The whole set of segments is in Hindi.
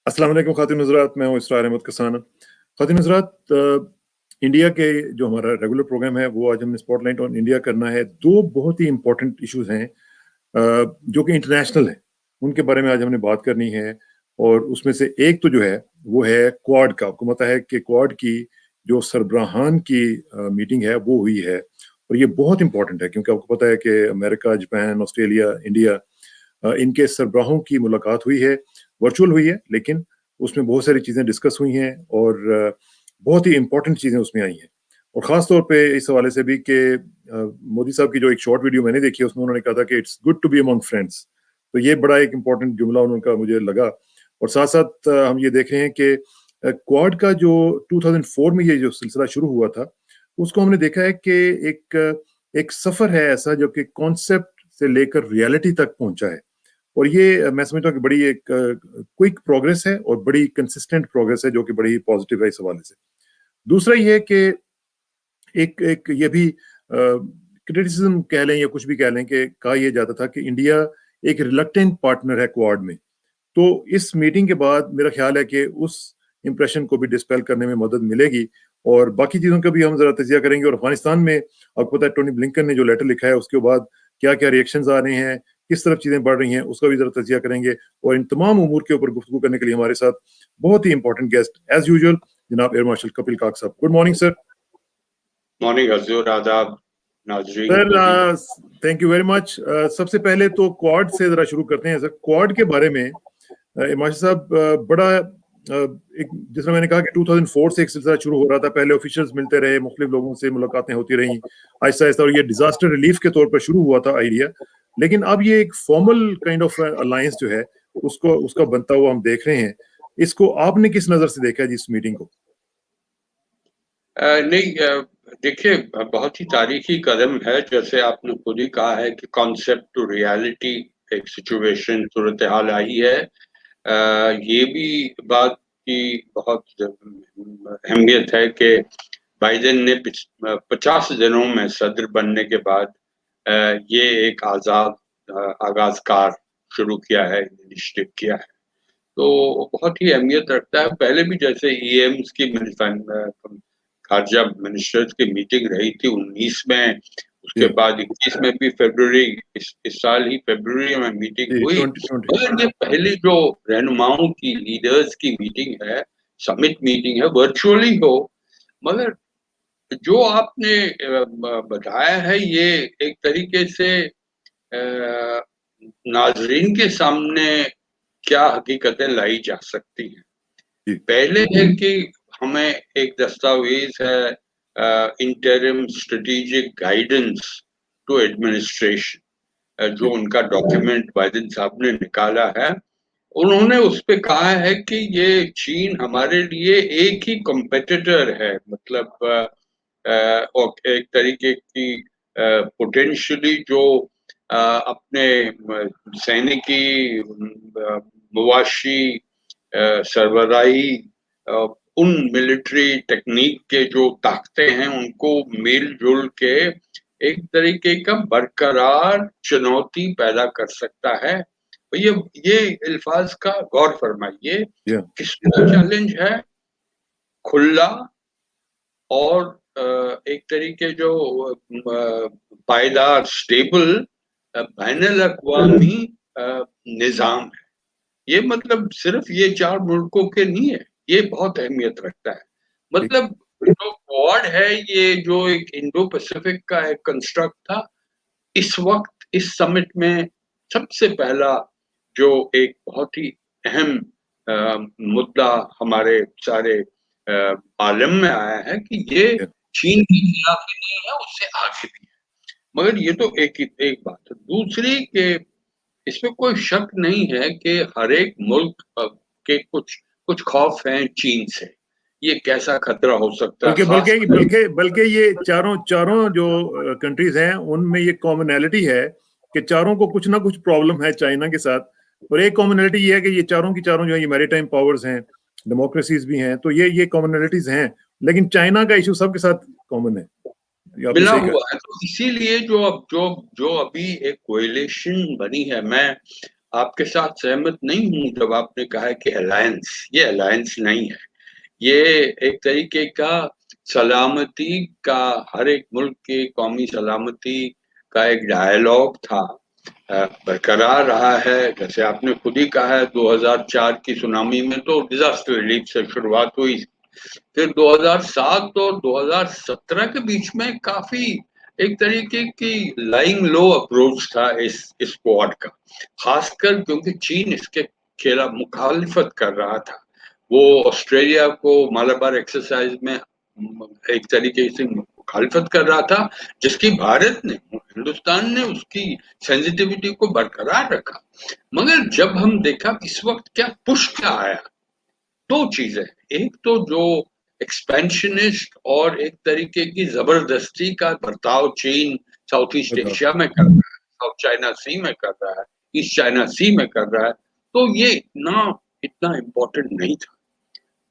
अस्सलाम वालेकुम ख़ातिन हज़रात, मैं हूँ इसरार अहमद कसाना। ख़ातिन हज़रात, इंडिया के जो हमारा रेगुलर प्रोग्राम है वो आज हमने स्पॉटलाइट ऑन इंडिया करना है। दो बहुत ही इंपॉर्टेंट इश्यूज हैं जो कि इंटरनेशनल हैं, उनके बारे में आज हमने बात करनी है। और उसमें से एक तो जो है वो है क्वाड का। आपको पता है कि क्वाड की जो सरबराहान की मीटिंग है वो हुई है, और ये बहुत इंपॉर्टेंट है क्योंकि आपको पता है कि अमेरिका, जापान, ऑस्ट्रेलिया, इंडिया, इनके सरबराहों की मुलाकात हुई है, वर्चुअल हुई है, लेकिन उसमें बहुत सारी चीज़ें डिस्कस हुई हैं और बहुत ही इंपॉर्टेंट चीज़ें उसमें आई हैं। और ख़ास तौर पे इस हवाले से भी कि मोदी साहब की जो एक शॉर्ट वीडियो मैंने देखी है उसमें उन्होंने कहा था कि it's good to be among friends. तो ये बड़ा एक इंपॉर्टेंट जुमला उनका मुझे लगा। और साथ साथ हम ये देख रहे हैं कि क्वाड का जो 2004 में ये जो सिलसिला शुरू हुआ था, उसको हमने देखा है कि एक सफ़र है ऐसा जो कि कॉन्सेप्ट से लेकर रियलिटी तक पहुंचा है। और ये मैं समझता हूँ कि बड़ी एक क्विक प्रोग्रेस है और बड़ी कंसिस्टेंट प्रोग्रेस है जो कि बड़ी पॉजिटिव है इस हवाले से। दूसरा ये है कि एक एक ये भी क्रिटिसिज्म कह लें या कुछ भी कह लें कि कहा यह जाता था कि इंडिया एक रिलक्टेंट पार्टनर है क्वाड में। तो इस मीटिंग के बाद मेरा ख्याल है कि उस इंप्रेशन को भी डिस्पेल करने में मदद मिलेगी, और बाकी चीज़ों का भी हम ज़रा तजिया करेंगे। और अफगानिस्तान में आपको पता है टोनी ब्लिंकन ने जो लेटर लिखा है उसके बाद क्या क्या रिएक्शंस आ रहे हैं, किस तरफ चीज़ें बढ़ रही हैं, उसका भी ज़रा तजिया करेंगे। और इन तमाम उमूर के ऊपर गुफ्तगू करने के लिए हमारे साथ बहुत ही इंपॉर्टेंट गेस्ट एज यूजुअल जनाब एयर मार्शल कपिल काक साहब। Good morning sir. मॉर्निंग हजूर, आदाब नाजरीन। Sir thank you very much. सबसे पहले तो क्वाड से जरा शुरू करते हैं। सर क्वाड के बारे में मार्शल साहब, बड़ा एक जिस तरह मैंने कहा कि 2004 से एक सिलसिला शुरू हो रहा था। पहले ऑफिशियल्स मिलते रहे, मुख्तलिफ लोगों से मुलाकातें होती रहीं आहिस्ता आहिस्ता, और ये डिजास्टर रिलीफ के तौर पर शुरू हुआ था आइडिया। लेकिन अब ये एक फॉर्मल काइंड ऑफ अलायंस जो है उसको उसका बनता हुआ हम देख रहे हैं। इसको आपने किस नजर से देखा है जी इस मीटिंग को? नहीं, देखिए, बहुत ही तारीखी कदम है। जैसे आपने खुद ही कहा है कि कॉन्सेप्ट टू रियलिटी एक सिचुएशन सूरत हाल आई है। ये भी बात की बहुत अहमियत है कि बाइडेन ने 50 दिनों में सदर बनने के बाद ये एक आगाजकार शुरू किया है, इनिशिएटिव किया है। तो बहुत ही अहमियत रखता है। पहले भी जैसे ईएम्स की खारजा मिनिस्टर्स की मीटिंग रही थी 19 में, उसके बाद 21 में भी फरवरी, इस साल ही फरवरी में मीटिंग हुई। मगर ये पहली जो रहनुमाओं की, लीडर्स की मीटिंग है, समिट मीटिंग है, वर्चुअली हो। मगर जो आपने बताया है ये एक तरीके से नाजरीन के सामने क्या हकीकतें लाई जा सकती हैं। पहले है कि हमें एक दस्तावेज है, interim strategic guidance to administration, जो उनका डॉक्यूमेंट बाइडेन साहब ने निकाला है। उन्होंने उस पे कहा है कि ये चीन हमारे लिए एक ही कॉम्पिटिटर है, मतलब और एक तरीके की पोटेंशियली जो अपने सैनिकी, मुवाशी, सरबराही, उन मिलिट्री टेक्निक के जो ताकतें हैं उनको मिलजुल के एक तरीके का बरकरार चुनौती पैदा कर सकता है। तो ये अल्फाज का गौर फरमाइए। किसका चैलेंज है? खुला और एक तरीके जो पायदार, स्टेबल बैनुल अक़वामी निज़ाम है। ये मतलब सिर्फ ये 4 मुल्कों के नहीं है, ये बहुत अहमियत रखता है। मतलब जो क्वाड है, ये जो एक इंडो पैसिफिक का एक कंस्ट्रक्ट था, इस वक्त इस समिट में सबसे पहला जो एक बहुत ही अहम मुद्दा हमारे सारे आलम में आया है कि ये चीन के खिलाफ ही नहीं है, उससे आगे भी है। मगर ये तो एक बात है। दूसरी के इसमें कोई शक नहीं है कि हर एक मुल्क के कुछ खौफ हैं चीन से। ये कैसा खतरा हो सकता है? बल्कि ये चारों जो कंट्रीज हैं उनमें ये कॉमनैलिटी है कि चारों को कुछ ना कुछ प्रॉब्लम है चाइना के साथ। और एक कॉमनैलिटी ये है कि ये चारों की चारों जो है ये मैरीटाइम पावर्स हैं, डेमोक्रेसीज भी हैं, तो ये कॉमनैलिटीज हैं। लेकिन चाइना का इशू सबके साथ कॉमन है, मिला हुआ है। तो इसीलिए जो अभी एक कोएलिशन बनी है, मैं आपके साथ सहमत नहीं हूं जब आपने कहा है कि अलायंस, ये अलायंस नहीं है, ये एक तरीके का सलामती का, हर एक मुल्क के कौमी सलामती का एक डायलॉग था, बरकरार रहा है। जैसे आपने खुद ही कहा है 2004 की सुनामी में तो डिजास्टर रिलीफ से शुरुआत हुई, फिर 2007 और 2017 के बीच में काफी एक तरीके की लाइंग लो अप्रोच था इस क्वाड का, खासकर क्योंकि चीन इसके खिलाफ मुखालिफत कर रहा था। वो ऑस्ट्रेलिया को मालाबार एक्सरसाइज में एक तरीके से मुखालिफत कर रहा था, जिसकी भारत ने, हिंदुस्तान ने उसकी सेंसिटिविटी को बरकरार रखा। मगर जब हम देखा इस वक्त क्या पुश क्या आया, दो चीजें, एक तो जो एक्सपेंशनिस्ट और एक तरीके की जबरदस्ती का बर्ताव चीन साउथ ईस्ट एशिया में कर रहा है, साउथ चाइना सी में कर रहा है, ईस्ट चाइना सी में कर रहा है, तो ये इतना इम्पोर्टेंट नहीं था।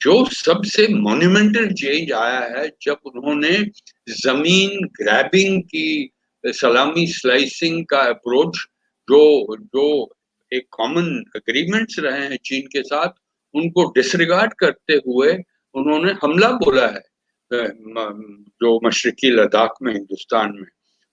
जो सबसे मॉन्यूमेंटल चेंज आया है जब उन्होंने जमीन ग्रैबिंग की, सलामी स्लाइसिंग का अप्रोच, जो जो एक कॉमन एग्रीमेंट्स रहे हैं चीन के साथ, उनको डिसरिगार्ड करते हुए उन्होंने हमला बोला है जो मशरकी लद्दाख में हिंदुस्तान में।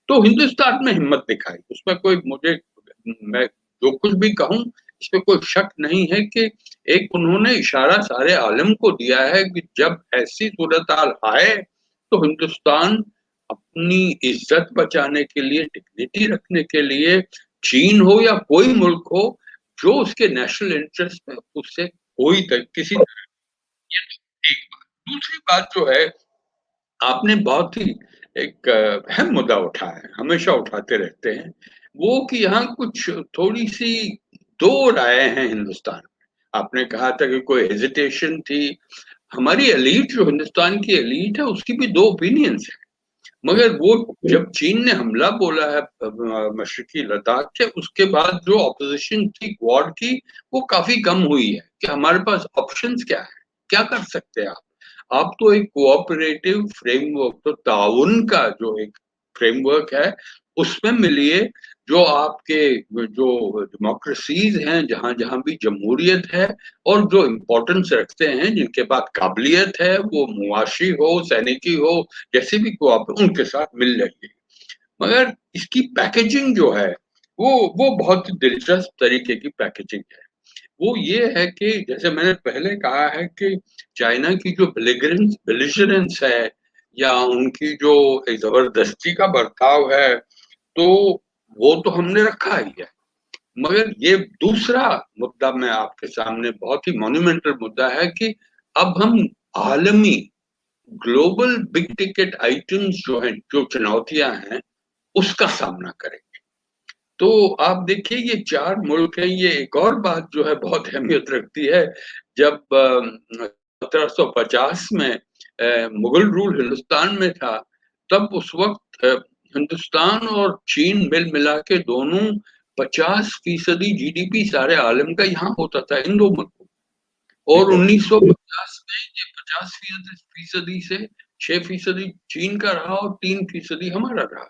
तो हिंदुस्तान में हिम्मत दिखाई, उसमें कोई, मैं जो कुछ भी कहूं इसमें कोई शक नहीं है कि एक उन्होंने इशारा सारे आलम को दिया है कि जब ऐसी सूरत हाल आए तो हिंदुस्तान अपनी इज्जत बचाने के लिए, डिग्निटी रखने के लिए, चीन हो या कोई मुल्क हो, जो उसके नेशनल इंटरेस्ट में, उससे किसी तरह। ये तो एक बात। दूसरी बात जो है, आपने बहुत ही एक अहम मुद्दा उठाया है, हमेशा उठाते रहते हैं, वो कि यहाँ कुछ थोड़ी सी दो राय हैं हिंदुस्तान में। आपने कहा था कि कोई हेजिटेशन थी, हमारी एलीट, जो हिंदुस्तान की एलीट है, उसकी भी दो ओपिनियंस है। मगर वो जब चीन ने हमला बोला है मशरकी लद्दाख के, उसके बाद जो ऑपोजिशन थी क्वाड की, वो काफी कम हुई है कि हमारे पास ऑप्शंस क्या है, क्या कर सकते हैं आप तो एक कोऑपरेटिव फ्रेमवर्क, तो ताउन का जो एक फ्रेमवर्क है उसमें मिलिए, जो आपके जो डेमोक्रेसीज हैं, जहां जहां भी जमहूरियत है और जो इम्पोर्टेंस रखते हैं, जिनके पास काबिलियत है, वो मुआशी हो, सैनिकी हो, जैसे भी को आप उनके साथ मिल जाइए। मगर इसकी पैकेजिंग जो है, वो बहुत दिलचस्प तरीके की पैकेजिंग है। वो ये है कि जैसे मैंने पहले कहा है कि चाइना की जो बेलिजरेंस है, या उनकी जो एक जबरदस्ती का बर्ताव है, तो वो तो हमने रखा ही है। मगर ये दूसरा मुद्दा मैं आपके सामने, बहुत ही मॉन्यूमेंटल मुद्दा है कि अब हम आलमी ग्लोबल बिग टिकट आइटम्स जो हैं, जो चुनौतियां हैं, उसका सामना करेंगे। तो आप देखिए ये चार मुल्क हैं, ये एक और बात जो है बहुत अहमियत रखती है। जब 1750 में मुगल रूल हिंदुस्तान में था, तब उस वक्त हिंदुस्तान और चीन मिला के दोनों 50% जीडीपी सारे आलम का यहाँ होता था, इन दो मुल्कों। और 1950 में ये 50% से 6% चीन का रहा और 3% हमारा रहा।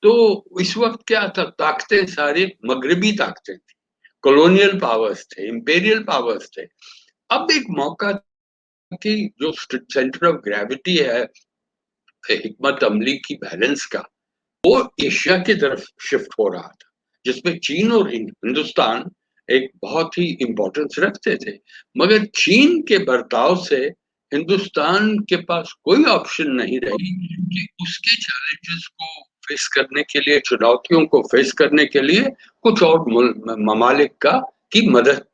तो इस वक्त क्या था, ताकतें सारी मगरबी ताकतें थी, कॉलोनियल पावर्स थे, इंपेरियल पावर्स थे। अब एक मौका कि जो सेंटर ऑफ ग्रेविटी है हिकमत अमली की बैलेंस का, वो एशिया की तरफ शिफ्ट हो रहा था, जिसमें चीन और हिंदुस्तान एक बहुत ही इंपॉर्टेंस रखते थे। मगर चीन के बर्ताव से हिंदुस्तान के पास कोई ऑप्शन नहीं रही कि उसके चैलेंजेस को फेस करने के लिए, चुनौतियों को फेस करने के लिए कुछ और ममालिक की मदद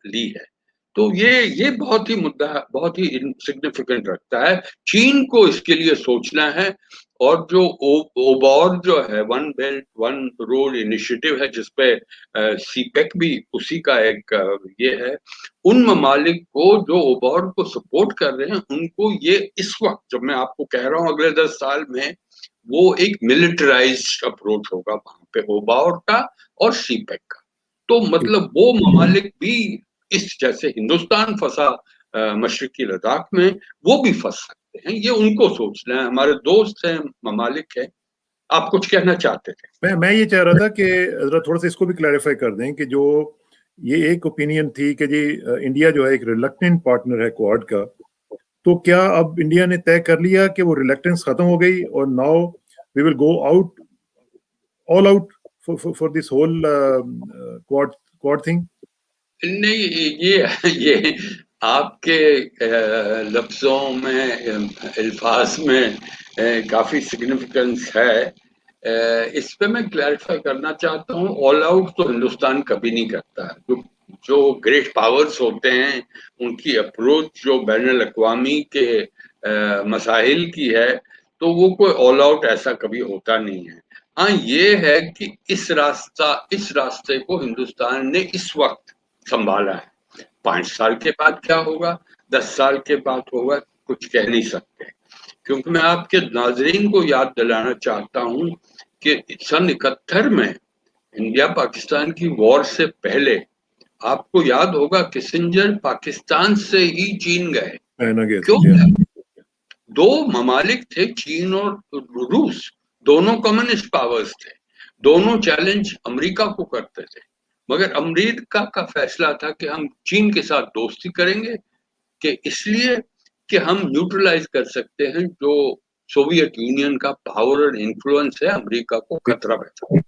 ली है। तो ये बहुत ही मुद्दा, बहुत ही सिग्निफिकेंट रखता है। चीन को इसके लिए सोचना है। और जो ओबॉर जो है, one belt one road initiative है, जिसपे सीपेक भी उसी का एक ये है, उन ममालिक को जो ओबॉर को सपोर्ट कर रहे हैं, उनको ये इस वक्त जब मैं आपको कह रहा हूँ अगले 10 साल में वो एक मिलिटराइज्ड अप्रोच होगा वहां पे ओबॉर का और सीपेक का। तो मतलब वो ममालिक भी इस, जैसे हिंदुस्तान फंसा मशरकी लद्दाख में, वो भी फंस सकते हैं। ये उनको सोचना है। हमारे दोस्त हैं, ममालिक है। आप कुछ कहना चाहते थे? मैं ये चाह रहा था कि जरा थोड़ा सा इसको भी क्लैरिफाई कर दें कि जो ये एक ओपिनियन थी कि जी इंडिया जो है एक रिलक्टेंट पार्टनर है क्वाड का, तो क्या अब इंडिया ने तय कर लिया कि वो रिलक्टेंस खत्म हो गई और now we will go out all out for this whole Quad Quad thing? नहीं, ये आपके लफ्जों में, अल्फाज में काफी सिग्निफिकेंस है। इस पे मैं क्लैरिफाई करना चाहता हूँ, ऑल आउट तो हिंदुस्तान कभी नहीं करता है। जो ग्रेट पावर्स होते हैं उनकी अप्रोच जो बैनुल अक़वामी के मसाइल की है, तो वो कोई ऑल आउट ऐसा कभी होता नहीं है। हाँ, ये है कि इस रास्ते को हिंदुस्तान ने इस वक्त संभाला है। 5 साल के बाद क्या होगा, 10 साल के बाद होगा, कुछ कह नहीं सकते। क्योंकि मैं आपके नाजरीन को याद दिलाना चाहता हूँ कि सन 71 में इंडिया पाकिस्तान की वॉर से पहले आपको याद होगा किसिंजर पाकिस्तान से ही चीन गए। चाइना गए क्यों थे। गए? दो ममालिक थे, चीन और रूस, दोनों कम्युनिस्ट पावर्स थे, दोनों चैलेंज अमेरिका को करते थे। मगर अमेरिका का फैसला था कि हम चीन के साथ दोस्ती करेंगे, कि इसलिए कि हम न्यूट्रलाइज कर सकते हैं जो सोवियत यूनियन का पावर और इन्फ्लुएंस है, अमेरिका को खतरा बैठा।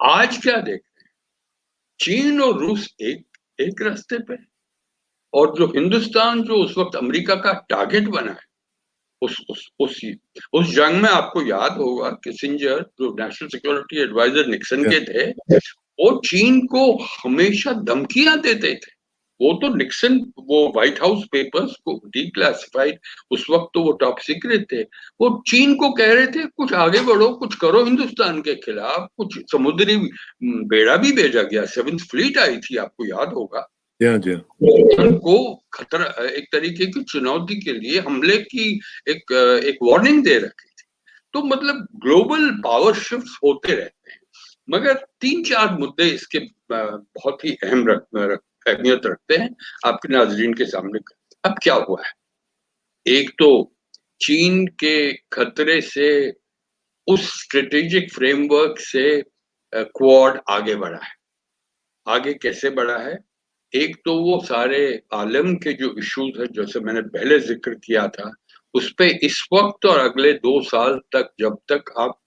आज क्या देख रहे हैं, चीन और रूस एक रास्ते पे, और जो हिंदुस्तान जो उस वक्त अमेरिका का टारगेट बना है, उस जंग में आपको याद होगा किसिंजर जो नेशनल सिक्योरिटी एडवाइजर निक्सन के थे, वो चीन को हमेशा धमकियां देते थे। वो तो निक्सन, वो व्हाइट हाउस पेपर्स को डिक्लासिफाइड, उस वक्त तो वो टॉप सीक्रेट थे, वो चीन को कह रहे थे कुछ आगे बढ़ो, कुछ करो हिंदुस्तान के खिलाफ। कुछ समुद्री बेड़ा भी भेजा गया, 7th फ्लीट आई थी, आपको याद होगा। को खतरा, एक तरीके की चुनौती के लिए हमले की एक वार्निंग दे रखी थी। तो मतलब ग्लोबल पावर शिफ्ट होते रहते हैं। मगर 3-4 मुद्दे इसके बहुत ही अहमियत रखते हैं, आपके नाजरीन के सामने। अब क्या हुआ है, एक तो चीन के खतरे से, उस स्ट्रेटेजिक फ्रेमवर्क से क्वाड आगे बढ़ा है। आगे कैसे बढ़ा है, एक तो वो सारे आलम के जो इश्यूज है, जैसे मैंने पहले जिक्र किया था, उस पे इस वक्त और अगले 2 साल तक, जब तक आप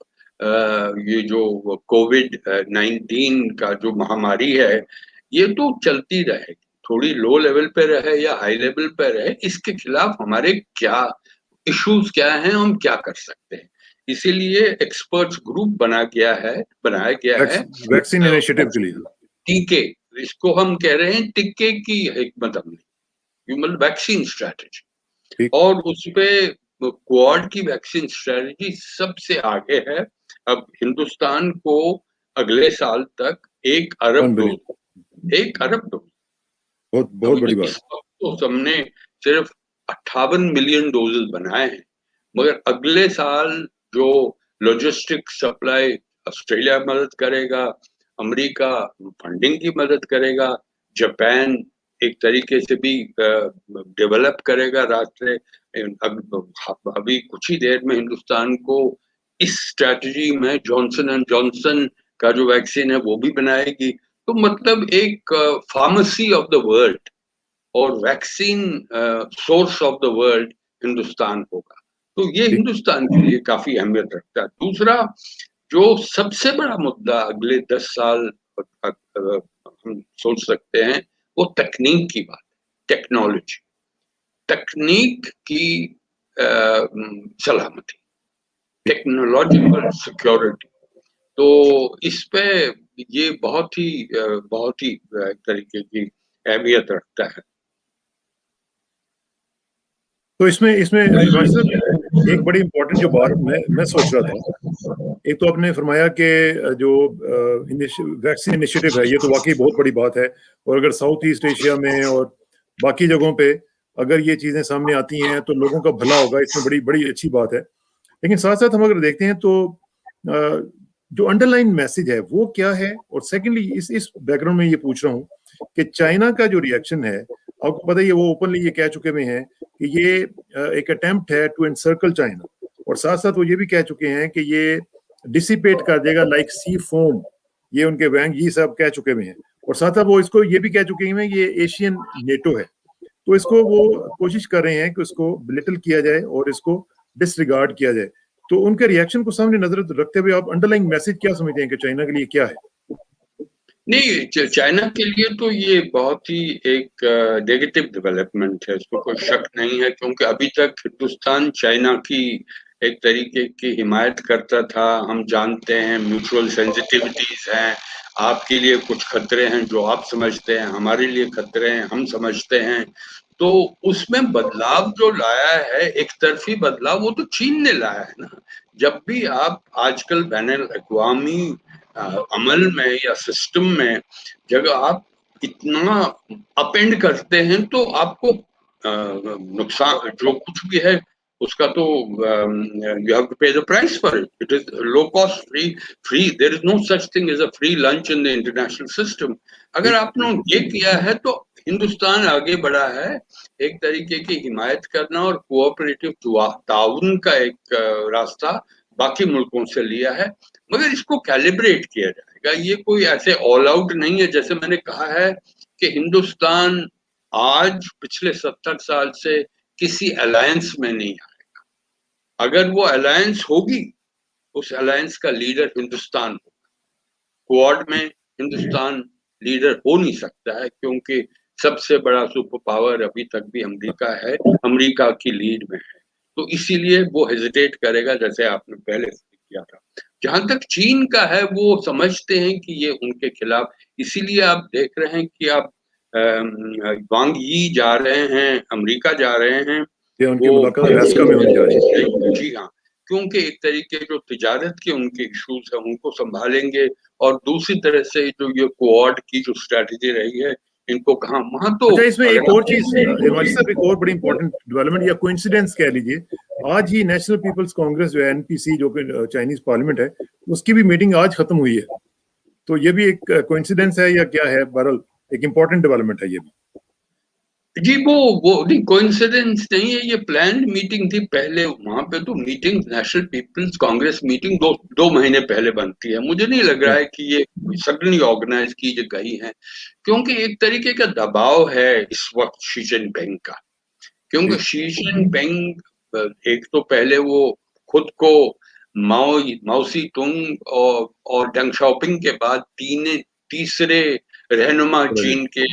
ये जो कोविड-19 का जो महामारी है, ये तो चलती रहेगी, थोड़ी लो लेवल पे रहे या हाई लेवल पे रहे, इसके खिलाफ हमारे क्या इश्यूज क्या हैं, हम क्या कर सकते हैं। इसीलिए एक्सपर्ट्स ग्रुप बनाया गया है वैक्सीन इनिशिएटिव के लिए। टीके, इसको हम कह रहे हैं टिक्के की हिकमत अमली, मतलब वैक्सीन स्ट्रैटेजी। और उसपे क्वाड की वैक्सीन स्ट्रैटेजी सबसे आगे है। अब हिंदुस्तान को अगले साल तक 1 अरब डोज, बहुत बड़ी बात। इस वक्त तो हमने सिर्फ 58 मिलियन डोजेस बनाए हैं, मगर अगले साल जो लॉजिस्टिक सप्लाई ऑस्ट्रेलिया मदद करेगा, अमेरिका फंडिंग की मदद करेगा, जापान एक तरीके से भी डेवलप करेगा रास्ते। अभी कुछ ही देर में हिंदुस्तान को इस स्ट्रैटेजी में जॉनसन एंड जॉनसन का जो वैक्सीन है वो भी बनाएगी। तो मतलब एक फार्मेसी ऑफ द वर्ल्ड और vaccine source of the world Hindustan होगा। तो ये हिंदुस्तान के लिए काफी अहमियत रखता है। दूसरा जो सबसे बड़ा मुद्दा अगले 10 साल हम सोच सकते हैं, वो तकनीक की बात, टेक्नोलॉजी, तकनीक की सलामती, टेक्नोलॉजिकल सिक्योरिटी। तो इस पे ये बहुत ही एक तरीके की अहमियत रखता है। तो इसमें एक बड़ी इंपॉर्टेंट जो बात मैं सोच रहा था, एक तो आपने फरमाया कि जो वैक्सीन इनिशिएटिव है, ये तो वाकई बहुत बड़ी बात है। और अगर साउथ ईस्ट एशिया में और बाकी जगहों पे अगर ये चीजें सामने आती हैं तो लोगों का भला होगा, इसमें बड़ी बड़ी अच्छी बात है। लेकिन साथ साथ हम अगर देखते हैं तो जो अंडरलाइन मैसेज है वो क्या है। और सेकेंडली इस बैकग्राउंड में ये पूछ रहा हूँ कि चाइना का जो रिएक्शन है, आपको पता ही है वो ओपनली ये कह चुके हुए हैं कि ये एक अटेम्प्ट है टू एनसर्कल चाइना। और साथ साथ वो ये भी कह चुके हैं कि ये डिसिपेट कर देगा लाइक सी फोम, ये उनके वैंग ये सब कह चुके हुए हैं। और साथ वो इसको ये भी कह चुके हैं कि ये एशियन नेटो है, तो इसको वो कोशिश कर रहे हैं कि उसको बिलिटल किया जाए और इसको डिसरिगार्ड किया जाए। तो उनके रिएक्शन को सामने नजर रखते हुए आप अंडरलाइंग मैसेज क्या समझते हैं कि चाइना के लिए क्या है? नहीं, चाइना के लिए तो ये बहुत ही एक नेगेटिव डेवलपमेंट है, इसमें कोई शक नहीं है, क्योंकि अभी तक हिंदुस्तान चाइना की एक तरीके की हिमायत करता था। हम जानते हैं म्यूचुअल सेंसिटिविटीज हैं, आपके लिए कुछ खतरे हैं जो आप समझते हैं, हमारे लिए खतरे हैं हम समझते हैं। तो उसमें बदलाव जो लाया है, एक तरफी बदलाव, वो तो चीन ने लाया है ना। जब भी आप आजकल बैनुल अक़वामी अमल में या सिस्टम में जब आप इतना अपेंड करते हैं तो आपको नुकसान जो कुछ भी है उसका तो you have to pay the price for it. It is low cost, free. There is no such thing as a free lunch in the international system. अगर आपने ये किया है तो हिंदुस्तान आगे बढ़ा है एक तरीके की हिमायत करना और कोऑपरेटिव ताउन का एक रास्ता बाकी मुल्कों से लिया है, मगर इसको कैलिब्रेट किया जाएगा। ये कोई ऐसे ऑल आउट नहीं है। जैसे मैंने कहा है कि हिंदुस्तान आज पिछले 70 साल से किसी अलायंस में नहीं आएगा। अगर वो अलायंस होगी, उस अलायंस का लीडर हिंदुस्तान होगा। क्वाड में हिंदुस्तान लीडर हो नहीं सकता है, क्योंकि सबसे बड़ा सुपर पावर अभी तक भी अमेरिका है, अमेरिका की लीड में है। तो इसीलिए वो हेजिटेट करेगा, जैसे आपने पहले किया था। जहां तक चीन का है, वो समझते हैं कि ये उनके खिलाफ, इसीलिए आप देख रहे हैं कि आप वांग यी जा रहे हैं, अमेरिका जा रहे हैं, ये उनकी वो मुलाकात अलास्का में होने जा रही है। जी हाँ, क्योंकि एक तरीके जो तिजारत के उनके इश्यूज है उनको संभालेंगे, और दूसरी तरह से जो ये क्वाड की जो स्ट्रेटेजी रही है, इनको कहा वहां तो अच्छा, इसमें एक और चीज हिमांशु साहब, एक और बड़ी इंपॉर्टेंट डेवलपमेंट या कोइंसिडेंस कह लीजिए, आज ही नेशनल पीपल्स कांग्रेस जो है एनपीसी, जो कि चाइनीज पार्लियामेंट है, उसकी भी मीटिंग आज खत्म हुई है। तो ये भी एक कोइंसिडेंस है या क्या है? बहरहाल एक इंपॉर्टेंट डेवलपमेंट है ये भी। जी, वो नहीं, कोइंसिडेंस नहीं है, ये प्लान्ड मीटिंग थी। पहले वहां पे तो meeting, National People's Congress meeting दो महीने पहले बनती है। मुझे नहीं लग रहा है कि ये सडनली ऑर्गेनाइज की गई है, क्योंकि एक तरीके का दबाव है इस वक्त शी जिनपिंग का। क्योंकि शी जिनपिंग एक तो पहले वो खुद को माओसी तुंग और डंग शाओपिंग के बाद तीसरे रहनुमा चीन के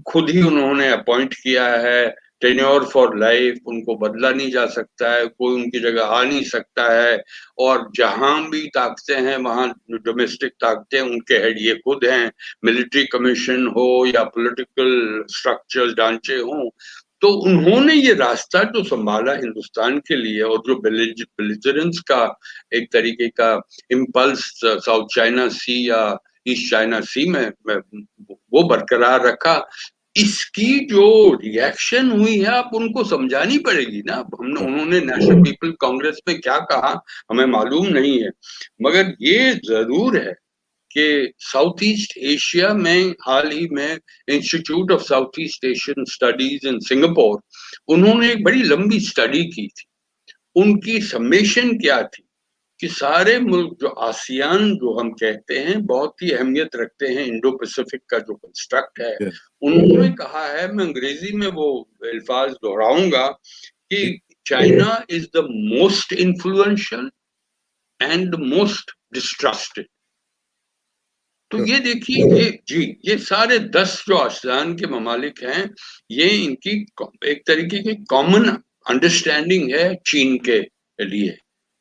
खुद ही उन्होंने अपॉइंट किया है। टेन्योर फॉर लाइफ, उनको बदला नहीं जा सकता है, कोई उनकी जगह आ नहीं सकता है। और जहां भी ताकतें हैं वहां डोमेस्टिक ताकतें, उनके हेड ये खुद हैं। मिलिट्री कमीशन हो या पॉलिटिकल स्ट्रक्चर ढांचे हों, तो उन्होंने ये रास्ता जो संभाला हिंदुस्तान के लिए, और जो बेलिजरेंस का एक तरीके का इम्पल्स साउथ चाइना सी या ईस्ट चाइना सी में वो बरकरार रखा, इसकी जो रिएक्शन हुई है आप उनको समझानी पड़ेगी ना। हमने उन्होंने नेशनल पीपल कांग्रेस में क्या कहा हमें मालूम नहीं है, मगर ये जरूर है कि साउथ ईस्ट एशिया में हाल ही में institute of south east Asian studies in Singapore, उन्होंने एक बड़ी लंबी स्टडी की थी। उनकी समेशन क्या थी कि सारे मुल्क जो आसियान जो हम कहते हैं बहुत ही अहमियत रखते हैं इंडो पैसिफिक का जो कंस्ट्रक्ट है, उन्होंने कहा है, मैं अंग्रेजी में वो अल्फाज दोहराऊंगा, कि China is the most influential and most distrusted. तो ये देखिए, ये सारे 10 जो आसियान के ममालिक हैं, ये इनकी एक तरीके की कॉमन अंडरस्टैंडिंग है चीन के लिए,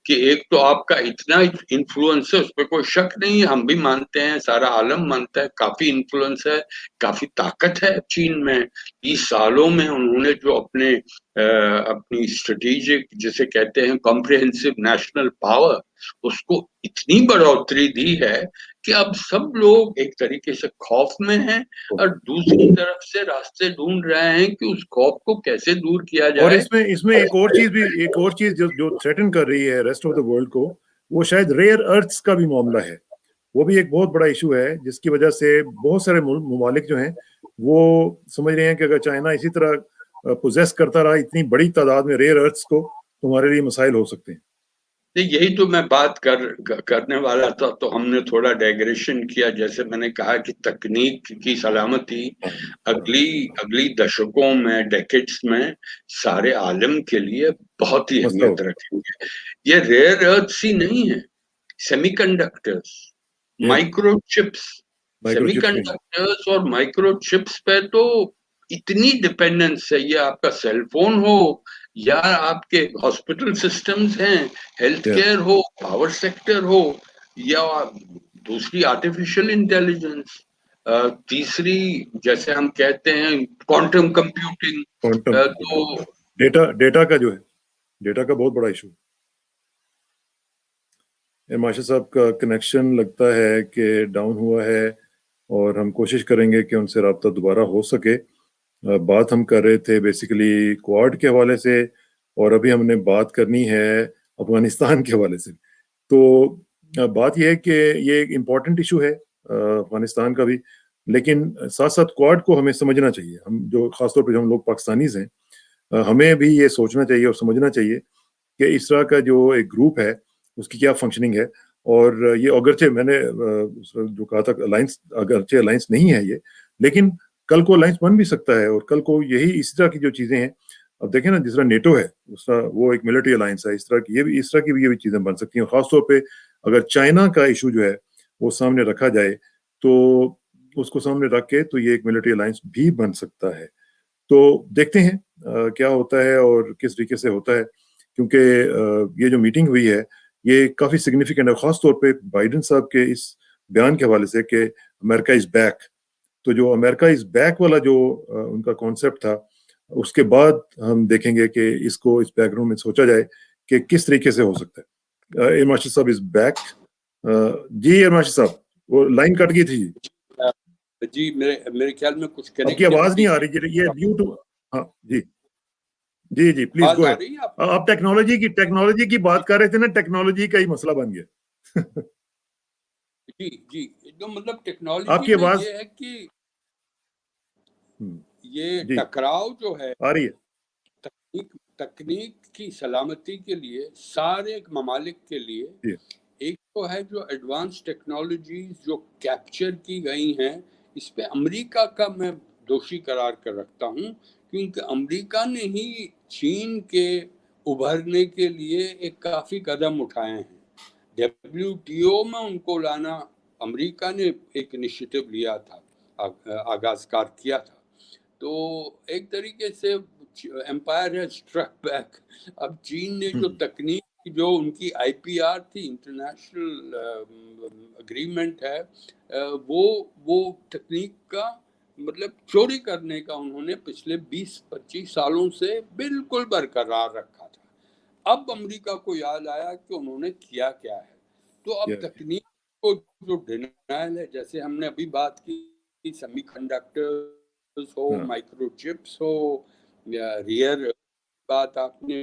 कि एक तो आपका इतना इन्फ्लुएंस है, उस पर कोई शक नहीं है, हम भी मानते हैं, सारा आलम मानता है, काफी इन्फ्लुएंस है, काफी ताकत है चीन में। 30 सालों में उन्होंने जो अपनी स्ट्रेटेजिक, जिसे कहते हैं कॉम्प्रिहेंसिव नेशनल पावर, उसको इतनी बढ़ोतरी दी है कि अब सब लोग एक तरीके से खौफ में हैं, और दूसरी तरफ से रास्ते ढूंढ रहे हैं कि उस खौफ को कैसे दूर किया जाए। और इसमें एक और चीज जो थ्रेटन कर रही है रेस्ट ऑफ द वर्ल्ड को, वो शायद रेयर अर्थ्स का भी मामला है। वो भी एक बहुत बड़ा इशू है, जिसकी वजह से बहुत सारे ममालिक जो हैं वो समझ रहे हैं कि अगर चाइना इसी तरह पोजेस करता रहा इतनी बड़ी तादाद में रेयर अर्थ्स को, तो हमारे लिए मसाइल हो सकते हैं। यही तो मैं बात करने वाला था, तो हमने थोड़ा डाइग्रेशन किया। जैसे मैंने कहा कि तकनीक की सलामती अगली दशकों में, डेकेड्स में सारे आलम के लिए बहुत ही मसला अहमियत होगा। रखेंगे। ये रेयर अर्थ ही नहीं है, सेमीकंडक्टर्स, ये माइक्रोचिप्स, माइक्रोचिप्स भी हैं। सेमीकंडक्टर्स और माइक्रोचिप्स पे तो इतनी डिपेंडेंस है। ये आपका सेल फोन हो या आपके हॉस्पिटल सिस्टम्स हैं, हेल्थ Yeah. केयर हो, पावर सेक्टर हो, या दूसरी आर्टिफिशियल इंटेलिजेंस, तीसरी जैसे हम कहते हैं क्वांटम कंप्यूटिंग। क्वांटम तो डेटा का जो है, डेटा का बहुत बड़ा इशू है। माशा साहब का कनेक्शन लगता है कि डाउन हुआ है, और हम कोशिश करेंगे कि उनसे रब्ता दोबारा हो सके। बात हम कर रहे थे बेसिकली क्वाड के हवाले से, और अभी हमने बात करनी है अफगानिस्तान के हवाले से। तो बात यह है कि ये एक इम्पॉर्टेंट इशू है अफगानिस्तान का भी, लेकिन साथ साथ क्वाड को हमें समझना चाहिए। हम जो खासतौर पर जो हम लोग पाकिस्तानीज हैं, हमें भी ये सोचना चाहिए और समझना चाहिए कि इस तरह का जो एक ग्रुप है उसकी क्या फंक्शनिंग है। और ये अगरचे मैंने जो कहा था अलायंस, अगरचे अलायंस नहीं है ये, लेकिन कल को अलायंस बन भी सकता है। और कल को यही इस तरह की जो चीजें हैं, अब देखें ना, जिस तरह नेटो है उस तरह वो एक मिलिट्री अलायंस है, इस तरह की इस तरह की भी ये भी चीजें बन सकती हैं। खासतौर पे अगर चाइना का इशू जो है वो सामने रखा जाए, तो उसको सामने रख के तो ये एक मिलिट्री अलायंस भी बन सकता है। तो देखते हैं क्या होता है और किस तरीके से होता है, क्योंकि ये जो मीटिंग हुई है ये काफी सिग्निफिकेंट है, खासतौर पे बाइडेन साहब के इस बयान के हवाले से कि अमेरिका इज बैक। तो जो अमेरिका इज बैक वाला जो उनका कॉन्सेप्ट था, उसके बाद हम देखेंगे कि इसको इस बैकग्राउंड में सोचा जाए कि किस तरीके से हो सकता है। इरमाशी साहब इज बैक। जी इरमाशी साहब, वो लाइन कट गई थी जी, मेरे ख्याल में कुछ आपकी आवाज कनेक्टिविटी नहीं आ की रही, ये म्यूट। हाँ जी, जी जी प्लीज आवाज गो आ अहेड। रही है आपको? आप टेक्नोलॉजी की बात कर रहे थे ना, टेक्नोलॉजी का ही मसला बन गया। जी जी, तो मतलब टेक्नोलॉजी आपकी में आवाज ये है कि हम्म, ये जी टकराव जो है आ रही है। तकनीक तकनीक की सलामती के लिए सारे ममालिक के लिए, जी एक तो है जो एडवांस टेक्नोलॉजीज जो कैप्चर की गई हैं, इस पे अमेरिका का मैं दोषी करार कर रखता हूँ, क्योंकि अमेरिका ने ही चीन के उभरने के लिए एक काफ़ी कदम उठाए हैं। डब्ल्यूटीओ में उनको लाना अमेरिका ने एक इनिशिएटिव लिया था, आगाज़कार किया था। तो एक तरीके से एम्पायर हैज स्ट्रक बैक। अब चीन ने जो तकनीक, जो उनकी आईपीआर थी, इंटरनेशनल अग्रीमेंट है, वो तकनीक का मतलब चोरी करने का उन्होंने पिछले 20-25 सालों से बिल्कुल बरकरार रखा था। अब अमेरिका को याद आया कि उन्होंने किया क्या है, तो अब या तकनीक को जो डिनायल है, जैसे हमने अभी बात की सेमीकंडक्टर्स हो, हाँ माइक्रोचिप्स हो, या रियर बात आपने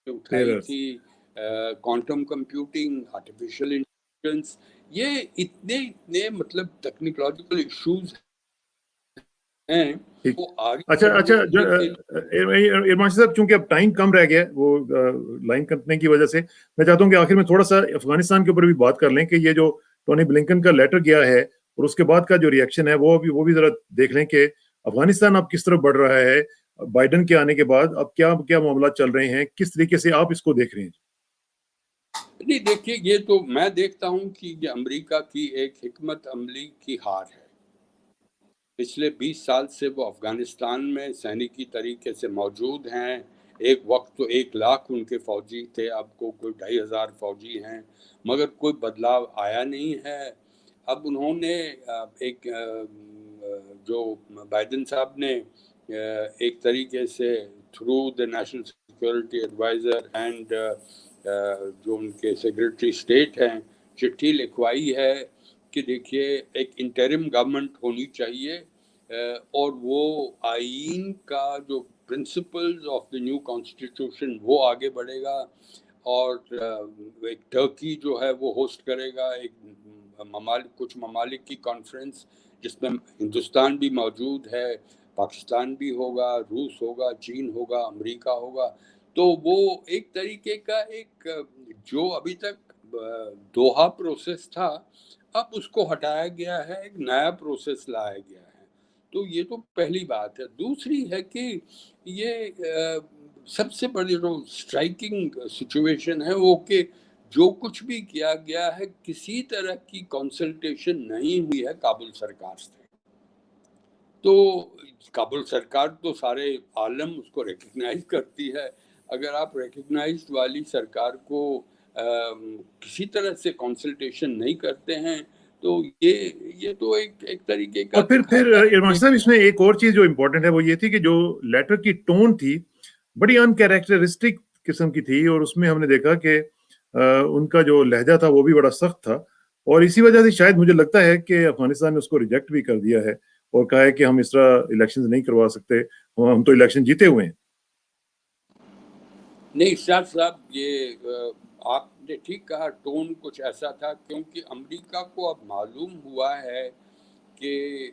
उठाई टेरर्स। थी, क्वांटम कंप्यूटिंग, आर्टिफिशियल इंटेलिजेंस, ये इतने इतने मतलब टेक्नोलॉजिकल इश्यूज हैं, ठीक। वो आगे अच्छा अच्छा, बढ़ने के लिए। इरमाशी साहब, चूंकि अब टाइम कम रह गया है, वो लाइन कटने की वजह से मैं चाहता हूँ कि आखिर में थोड़ा सा अफगानिस्तान के ऊपर भी बात कर लें कि ये जो टोनी ब्लिंकन का लेटर गया है और उसके बाद का जो रिएक्शन है वो भी जरा देख लें कि अफगानिस्तान अब किस तरफ बढ़ रहा है बाइडन के आने के बाद। अब क्या क्या मामला चल रहे हैं, किस तरीके से आप इसको देख रहे हैं? नहीं, देखिए, ये तो मैं देखता हूँ कि ये अमेरिका की एक हिकमत अमली की हार है। पिछले 20 साल से वो अफगानिस्तान में सैनिकी तरीके से मौजूद हैं। एक वक्त तो 1 लाख उनके फौजी थे, अब को कोई 2,500 फौजी हैं, मगर कोई बदलाव आया नहीं है। अब उन्होंने जो बाइडेन साहब ने एक तरीके से through the national security adviser and जो उनके सेक्रेटरी स्टेट हैं, चिट्ठी लिखवाई है कि देखिए, एक इंटरिम गवर्नमेंट होनी चाहिए, और वो आईन का जो principles of the new constitution वो आगे बढ़ेगा, और एक टर्की जो है वो होस्ट करेगा एक कुछ ममालिक की कॉन्फ्रेंस, जिसमें हिंदुस्तान भी मौजूद है, पाकिस्तान भी होगा, रूस होगा, चीन होगा, अमेरिका होगा। तो वो एक तरीके का जो अभी तक दोहा प्रोसेस था, अब उसको हटाया गया है, एक नया प्रोसेस लाया गया है। तो ये तो पहली बात है। दूसरी है कि ये सबसे बड़ी जो स्ट्राइकिंग सिचुएशन है वो कि जो कुछ भी किया गया है, किसी तरह की कंसल्टेशन नहीं हुई है काबुल सरकार से। तो काबुल सरकार तो सारे आलम उसको रिकग्नाइज करती है। अगर आप रिकग्नाइज्ड वाली सरकार को किसी तरह से कंसल्टेशन नहीं करते हैं, तो ये तो एक तरीके का और फिर दिखाता है इरमान साहब, इसमें एक और चीज जो इम्पोर्टेंट है वो ये थी कि जो लेटर की टोन थी बड़ी अनकैरेक्टरिस्टिक किस्म की थी, और उसमें हमने देखा कि उनका जो लहजा था वो भी बड़ा सख्त था, और इसी वजह से शायद मुझे लगता है कि अफगानिस्तान ने उसको रिजेक्ट भी कर दिया है और कहा है कि हम इस तरह इलेक्शन नहीं करवा सकते, हम तो इलेक्शन जीते हुए हैं। नहीं शाह साहब, आपने ठीक कहा, टोन कुछ ऐसा था क्योंकि अमेरिका को अब मालूम हुआ है कि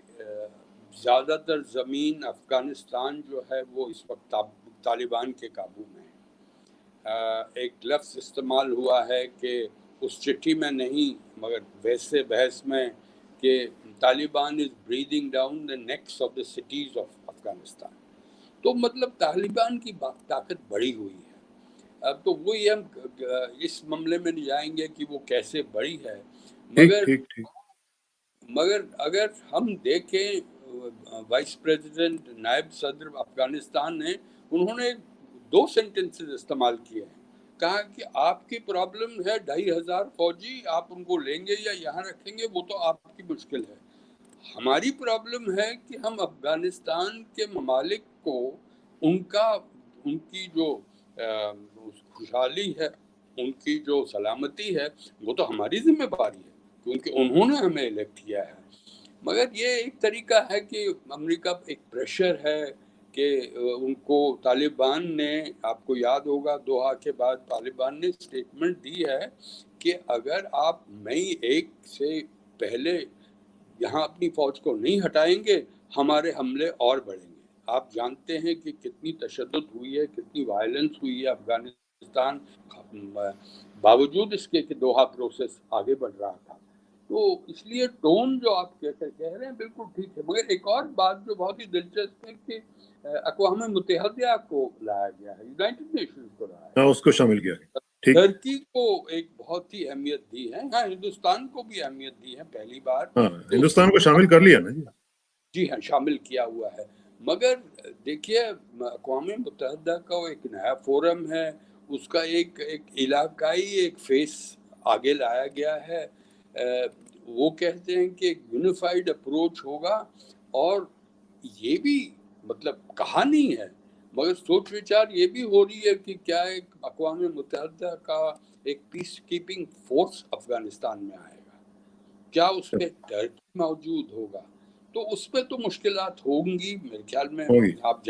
ज़्यादातर ज़मीन अफ़गानिस्तान जो है वो इस वक्त तालिबान के काबू में है। एक लफ्ज़ इस्तेमाल हुआ है कि उस चिट्ठी में नहीं मगर वैसे बहस में कि Taliban is breathing down the next of the cities of Afghanistan. तो मतलब तालिबान की ताकत बढ़ी हुई है। अब तो वही हम इस मामले में नहीं जाएंगे कि वो कैसे बढ़ी है, ठीक मगर ठीक ठीक। मगर अगर हम देखें वाइस प्रेसिडेंट नायब सदर अफगानिस्तान ने, उन्होंने 2 सेंटेंसेस इस्तेमाल किए हैं। कहा कि आपकी प्रॉब्लम है 2,500 फौजी, आप उनको लेंगे या यहाँ रखेंगे वो तो आपकी मुश्किल है। हमारी प्रॉब्लम है कि हम अफगानिस्तान के ममालिक को उनका उनकी जो खुशहाली है, उनकी जो सलामती है, वो तो हमारी जिम्मेदारी है क्योंकि उन्होंने हमें इलेक्ट किया है। मगर ये एक तरीका है कि अमेरिका एक प्रेशर है कि उनको तालिबान ने, आपको याद होगा दोहा के बाद तालिबान ने स्टेटमेंट दी है कि अगर आप मई 1 से पहले यहाँ अपनी फौज को नहीं हटाएंगे, हमारे हमले और बढ़ेंगे। आप जानते हैं कि कितनी तशद्दुद हुई है, कितनी वायलेंस हुई है अफगानिस्तान, बावजूद इसके कि दोहा प्रोसेस आगे बढ़ रहा था। तो इसलिए टोन जो आप कह रहे हैं बिल्कुल ठीक है। मगर एक और बात जो बहुत ही दिलचस्प है कि अक़वाम मुत्तहिदा को लाया गया है, यूनाइटेड नेशंस को लाया हाँ, है। उसको शामिल किया गया। ठीक। टर्की को एक बहुत ही अहमियत दी है, हाँ हिंदुस्तान को भी अहमियत दी है पहली बार। हाँ, तो हिंदुस्तान को शामिल कर लिया ना जी। जी हाँ, शामिल किया हुआ है। मगर देखिए, अक़वाम मुत्तहिदा का एक नया फोरम है, उसका एक इलाकाई एक फेस आगे लाया गया है। वो कहते हैं कि यूनिफाइड अप्रोच होगा, और ये भी मतलब कहा नहीं है मगर सोच विचार ये भी हो रही है कि क्या एक अक़वाम मुत्तहिदा का एक पीस कीपिंग फोर्स अफगानिस्तान में आएगा, क्या उसमें टर्की मौजूद होगा। तो उस पे तो मुश्किलात होंगी मेरे ख्याल में। होगी। आप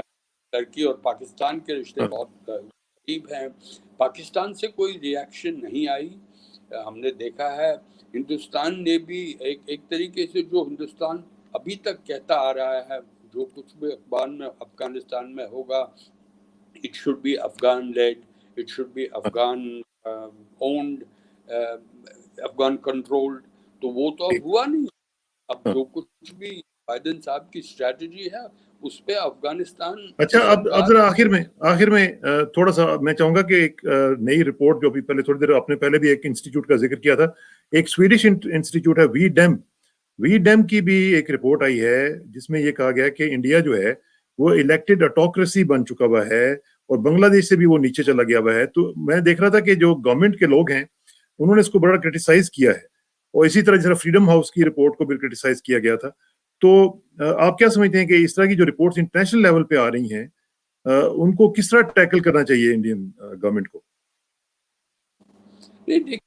टर्की और पाकिस्तान के रिश्ते हाँ। बहुत करीब हैं। पाकिस्तान से कोई रिएक्शन नहीं आई। हमने देखा है हिंदुस्तान ने भी एक तरीके से जो हिंदुस्तान अभी तक कहता आ रहा है, जो कुछ भी अफगानिस्तान में होगा, it should be Afghan led, it should be Afghan owned, Afghan controlled. तो वो तो अब ठीक। हुआ नहीं। अब हाँ। जो कुछ भी बाइडेन साहब की स्ट्रेटजी है, उस पे अफगानिस्तान अच्छा, की अब सरकार। जरा आखिर में थोड़ा सा मैं चाहूंगा कि एक नई रिपोर्ट जो अभी पहले थोड़ी देर आपने पहले भी एक इंस्टीट्यूट का जिक्र किया था, एक स्वीडिश इंस्टीट्यूट है वी डेम की भी एक रिपोर्ट आई है जिसमें ये कहा गया कि इंडिया जो है वो इलेक्टेड ऑटोक्रेसी बन चुका हुआ है और बांग्लादेश से भी वो नीचे चला गया हुआ है। तो मैं देख रहा था कि जो गवर्नमेंट के लोग हैं उन्होंने इसको बड़ा क्रिटिसाइज किया है, और इसी तरह जरा फ्रीडम हाउस की रिपोर्ट को भी क्रिटिसाइज किया गया था। तो आप क्या समझते हैं कि इस तरह की जो रिपोर्ट्स इंटरनेशनल लेवल पे आ रही हैं उनको किस तरह टैकल करना चाहिए इंडियन गवर्नमेंट को? नहीं, देखिए,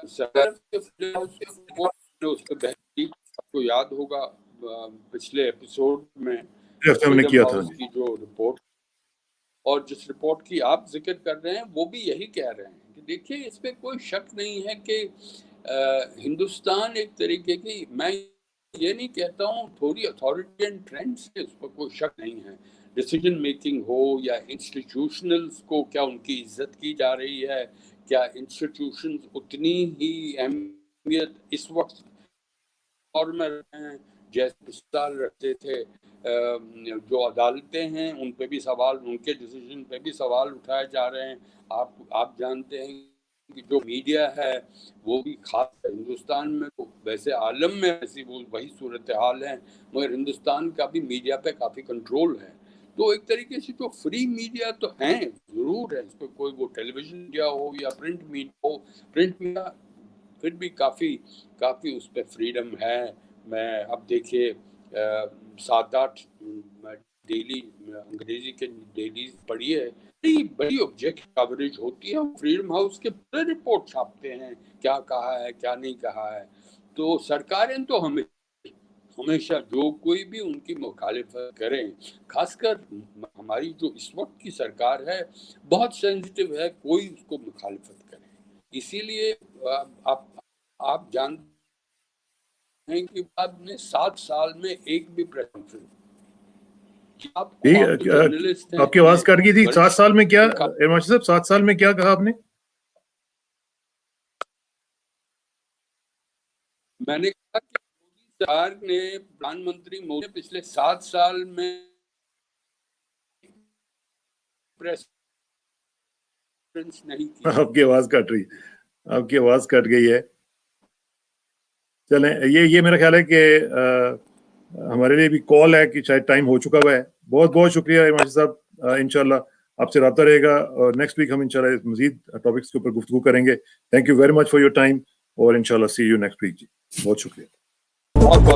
सरकार के उस पे बहस की, आपको याद होगा पिछले एपिसोड में जैसे हमने फ्रीडम किया था हाउस जी। की जो रिपोर्ट, और जिस रिपोर्ट की आप जिक्र कर रहे हैं वो भी यही कह रहे हैं कि देखिए, इसमें कोई शक नहीं है कि हिंदुस्तान एक तरीके की, मैं ये नहीं कहता हूँ थोड़ी अथॉरिटेरियन ट्रेंड से, उस पर कोई शक नहीं है, डिसीजन मेकिंग हो या इंस्टीट्यूशनल्स को क्या उनकी इज्जत की जा रही है, क्या इंस्टीट्यूशंस उतनी ही अहमियत इस वक्त और में हैं जैसे साल रखते थे। जो अदालतें हैं उन पे भी सवाल, उनके डिसीजन पे भी सवाल उठाए जा रहे हैं। आप जानते हैं कि जो मीडिया है वो भी खास हिंदुस्तान में, तो वैसे आलम में ऐसी वही सूरत हाल है, मगर हिंदुस्तान का भी मीडिया पे काफ़ी कंट्रोल है। तो एक तरीके से जो फ्री मीडिया तो हैं, ज़रूर है, इसको कोई वो टेलीविज़न मीडिया हो या प्रिंट मीडिया हो, प्रिंट मीडिया फिर भी काफ़ी उस पर फ्रीडम है। मैं अब देखिए 7-8 डेली अंग्रेजी के डेली पढ़िए, बड़ी ऑब्जेक्ट कवरेज होती है। फ्रीडम हाउस के पूरे रिपोर्ट छापते हैं, क्या कहा है क्या नहीं कहा है। तो सरकारें तो हमेशा जो कोई भी उनकी मुखालिफत करें, खासकर हमारी जो इस वक्त की सरकार है बहुत सेंसिटिव है, कोई उसको मुखालिफत करे। इसीलिए आप जानते हैं कि बाद में 7 साल में एक भी प्रेस कॉन्फ्रेंस, आपकी आवाज कट गई थी। 7 साल में क्या इरमाशी साहब, 7 साल में क्या कहा आपने? मैंने कहा कि मोदी सरकार ने, प्रधानमंत्री मोदी पिछले 7 साल में प्रेस कॉन्फ्रेंस नहीं की। आपकी आवाज कट रही, आपकी आवाज कट गई है। चलें, ये मेरा ख्याल है कि हमारे लिए भी कॉल है कि शायद टाइम हो चुका हुआ है। बहुत बहुत शुक्रिया इरमाशी साहब, इंशाल्लाह आपसे रब्ता रहेगा और नेक्स्ट वीक हम इंशाल्लाह मजीद टॉपिक्स के ऊपर गुफ्तगू करेंगे। Thank you very much for your time और इंशाल्लाह सी यू नेक्स्ट वीक जी। बहुत शुक्रिया। बहुत